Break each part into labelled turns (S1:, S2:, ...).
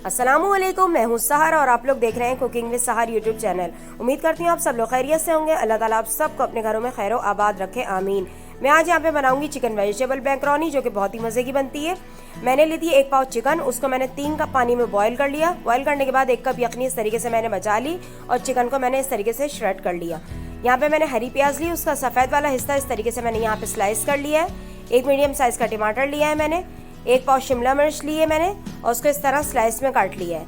S1: अस्सलामुअलैकुम, मैं हूं सहर और आप लोग देख रहे हैं कुकिंग विद सहर यूट्यूब चैनल। उम्मीद करती हूं आप सब लोग खैरियत से होंगे। अल्लाह ताला आप सबको अपने घरों में खैर आबाद रखे, आमीन। मैं आज यहाँ पे बनाऊंगी चिकन वेजिटेबल मैकरोनी, जो कि बहुत ही मज़े की बनती है। मैंने ली थी 1 पाव चिकन, उसको मैंने 3 कप पानी में बॉईल कर लिया। बॉईल करने के बाद 1 कप यखनी इस तरीके से मैंने बचा ली और चिकन को मैंने इस तरीके से श्रेड कर लिया। यहाँ पे मैंने हरी प्याज ली, उसका सफ़ेद वाला हिस्सा इस तरीके से मैंने यहाँ पे स्लाइस कर लिया है। 1 मीडियम साइज़ का टमाटर लिया है मैंने। 1 पाव शिमला मिर्च ली है मैंने और उसको इस तरह स्लाइस में काट लिया है।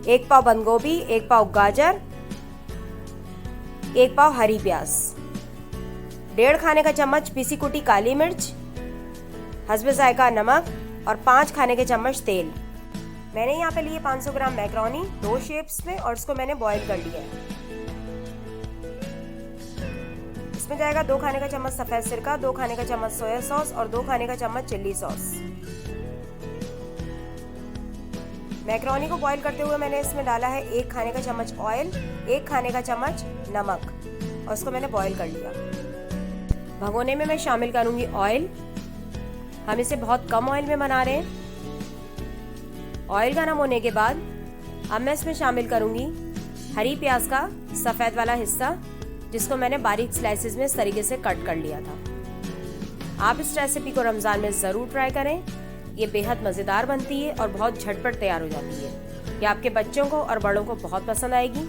S1: 1 पाव बंद गोभी, 1 पाव गाजर, 1 पाव हरी प्याज, 1.5 खाने का चम्मच पीसी कुटी काली मिर्च, हस्बे जायका नमक और 5 खाने के चम्मच तेल। मैंने यहाँ पे लिए 500 ग्राम मैकरोनी 2 शेप्स में और इसको मैंने बॉईल कर लिया है। इसमें जाएगा 2 खाने का चम्मच सफ़ेद सिरका, 2 खाने का चम्मच सोया सॉस और 2 खाने का चम्मच चिल्ली सॉस। मैकरोनी को बॉईल करते हुए मैंने इसमें डाला है 1 खाने का चम्मच ऑयल, 1 खाने का चम्मच नमक और इसको मैंने बॉईल कर लिया। भगोने में मैं शामिल करूंगी ऑयल। हम इसे बहुत कम ऑयल में बना रहे हैं। ऑयल गर्म होने के बाद अब मैं इसमें शामिल करूंगी हरी प्याज का सफ़ेद वाला हिस्सा, जिसको मैंने बारीक स्लाइसेस में इस तरीके से कट कर लिया था। आप इस रेसिपी को रमज़ान में ज़रूर ट्राई करें। ये बेहद मज़ेदार बनती है और बहुत झटपट तैयार हो जाती है। ये आपके बच्चों को और बड़ों को बहुत पसंद आएगी।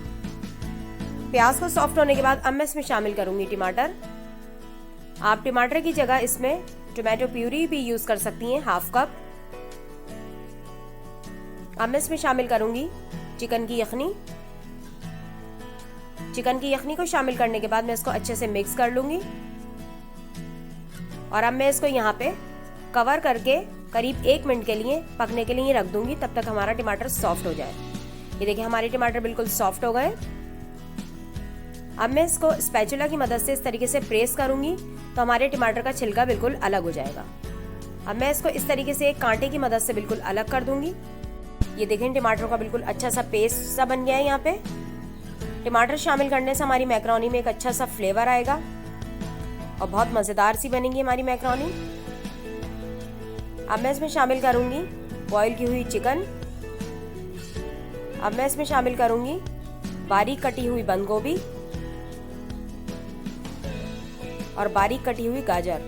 S1: प्याज को सॉफ्ट होने के बाद अब मैं इसमें शामिल करूंगी टमाटर। आप टमाटर की जगह इसमें टोमेटो प्यूरी भी यूज कर सकती हैं, 1/2 कप। अब मैं इसमें शामिल करूंगी चिकन की यखनी। चिकन की यखनी को शामिल करने के बाद मैं इसको अच्छे से मिक्स कर लूंगी और अब मैं इसको यहाँ पे कवर करके करीब 1 मिनट के लिए पकने के लिए रख दूंगी, तब तक हमारा टमाटर सॉफ्ट हो जाए। ये देखिए हमारे टमाटर बिल्कुल सॉफ्ट हो गए। अब मैं इसको स्पैचुला की मदद से इस तरीके से प्रेस करूंगी तो हमारे टमाटर का छिलका बिल्कुल अलग हो जाएगा। अब मैं इसको इस तरीके से एक कांटे की मदद से बिल्कुल अलग कर दूंगी। ये देखें टमाटर का बिल्कुल अच्छा सा पेस्ट सा बन गया है। यहाँ पे टमाटर शामिल करने से हमारी मैकरोनी में एक अच्छा सा फ्लेवर आएगा और बहुत मज़ेदार सी बनेगी हमारी मैकरोनी। अब मैं इसमें शामिल करूंगी बॉईल की हुई चिकन। अब मैं इसमें शामिल करूंगी बारीक कटी हुई बंद गोभी और बारीक कटी हुई गाजर।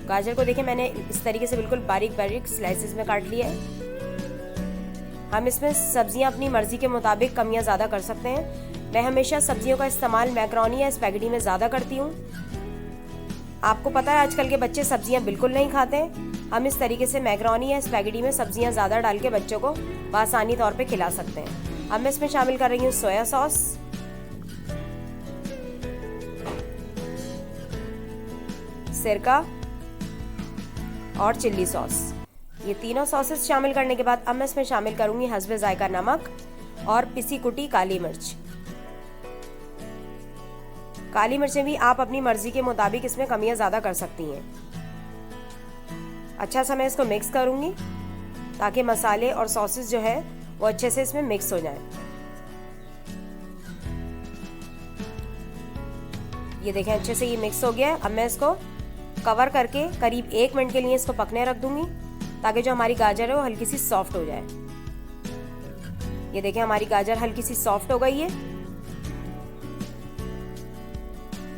S1: गाजर को देखें मैंने इस तरीके से बिल्कुल बारीक बारीक स्लाइसेस में काट लिया है। हम इसमें सब्जियां अपनी मर्जी के मुताबिक कम या ज़्यादा कर सकते हैं। मैं हमेशा सब्जियों का इस्तेमाल मैकरोनी या स्पैगेटी में ज़्यादा करती हूँ। आपको पता है आजकल के बच्चे सब्जियां बिल्कुल नहीं खाते। हम इस तरीके से मैकरोनी या स्पैगेटी में सब्जियां ज़्यादा डाल के बच्चों को आसानी तौर पे खिला सकते हैं। अब मैं इसमें शामिल कर रही हूँ सोया सॉस, सिरका और चिल्ली सॉस। ये तीनों सॉसेस शामिल करने के बाद अब मैं इसमें शामिल करूंगी हस्बे जायका नमक और पिसी कुटी काली मिर्च। काली मिर्चें भी आप अपनी मर्जी के मुताबिक इसमें कमियां ज़्यादा कर सकती हैं। अच्छा सा मैं इसको मिक्स करूंगी ताकि मसाले और सॉसेस जो है वो अच्छे से इसमें मिक्स हो जाएं। ये देखें अच्छे से ये मिक्स हो गया है। अब मैं इसको कवर करके करीब 1 मिनट के लिए इसको पकने रख दूंगी ताकि जो हमारी गाजर है वो हल्की सी सॉफ्ट हो जाए। ये देखें हमारी गाजर हल्की सी सॉफ्ट हो गई है।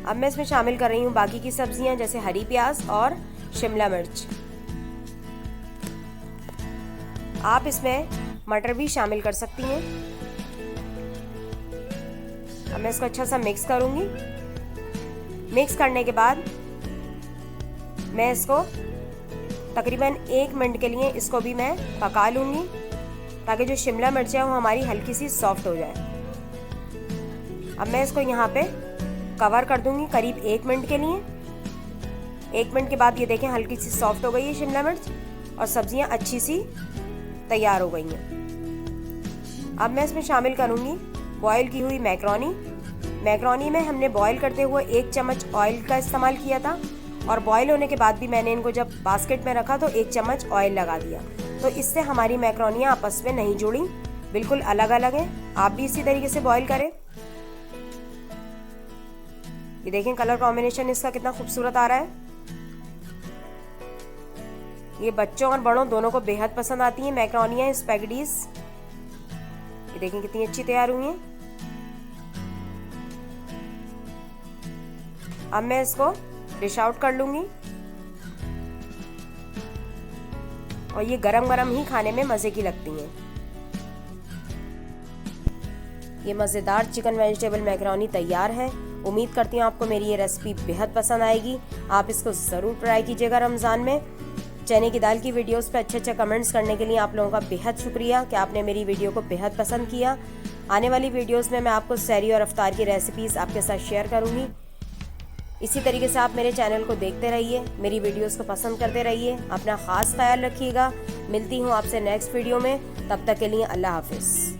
S1: अब मैं इसमें शामिल कर रही हूँ बाकी की सब्जियां जैसे हरी प्याज और शिमला मिर्च। आप इसमें मटर भी शामिल कर सकती हैं। अब मैं इसको अच्छा सा मिक्स करूंगी। मिक्स करने के बाद मैं इसको तकरीबन 1 मिनट के लिए इसको भी मैं पका लूंगी ताकि जो शिमला मिर्च है वो हमारी हल्की सी सॉफ्ट हो जाए। अब मैं इसको यहाँ पे कवर कर दूंगी करीब 1 मिनट के लिए। 1 मिनट के बाद ये देखें हल्की सी सॉफ्ट हो गई है शिमला मिर्च और सब्जियां अच्छी सी तैयार हो गई हैं। अब मैं इसमें शामिल करूंगी बॉईल की हुई मैकरोनी। मैकरोनी में हमने बॉईल करते हुए 1 चम्मच ऑयल का इस्तेमाल किया था और बॉईल होने के बाद भी मैंने इनको जब बास्केट में रखा तो 1 चम्मच ऑयल लगा दिया। तो इससे हमारी मैकरोनियाँ आपस में नहीं जुड़ी, बिल्कुल अलग अलग हैं। आप भी इसी तरीके से बॉईल करें। ये देखें कलर कॉम्बिनेशन इसका कितना खूबसूरत आ रहा है। ये बच्चों और बड़ों दोनों को बेहद पसंद आती हैं मैकरोनियाँ, स्पैगेटीज। ये देखें कितनी अच्छी तैयार हुई हैं। अब मैं इसको डिश आउट कर लूंगी और ये गरम गरम ही खाने में मज़े की लगती हैं। ये मज़ेदार चिकन वेजिटेबल मैकरोनी तैयार है। उम्मीद करती हूँ आपको मेरी ये रेसिपी बेहद पसंद आएगी। आप इसको ज़रूर ट्राई कीजिएगा रमज़ान में। चने की दाल की वीडियोस पे अच्छे कमेंट्स करने के लिए आप लोगों का बेहद शुक्रिया कि आपने मेरी वीडियो को बेहद पसंद किया। आने वाली वीडियोस में मैं आपको सहरी और अफ्तार की रेसिपीज़ आपके साथ शेयर करूँगी। इसी तरीके से आप मेरे चैनल को देखते रहिए, मेरी वीडियोस को पसंद करते रहिए। अपना ख़ास ख्याल रखिएगा। मिलती हूँ आपसे नेक्स्ट वीडियो में, तब तक के लिए अल्लाह हाफिज़।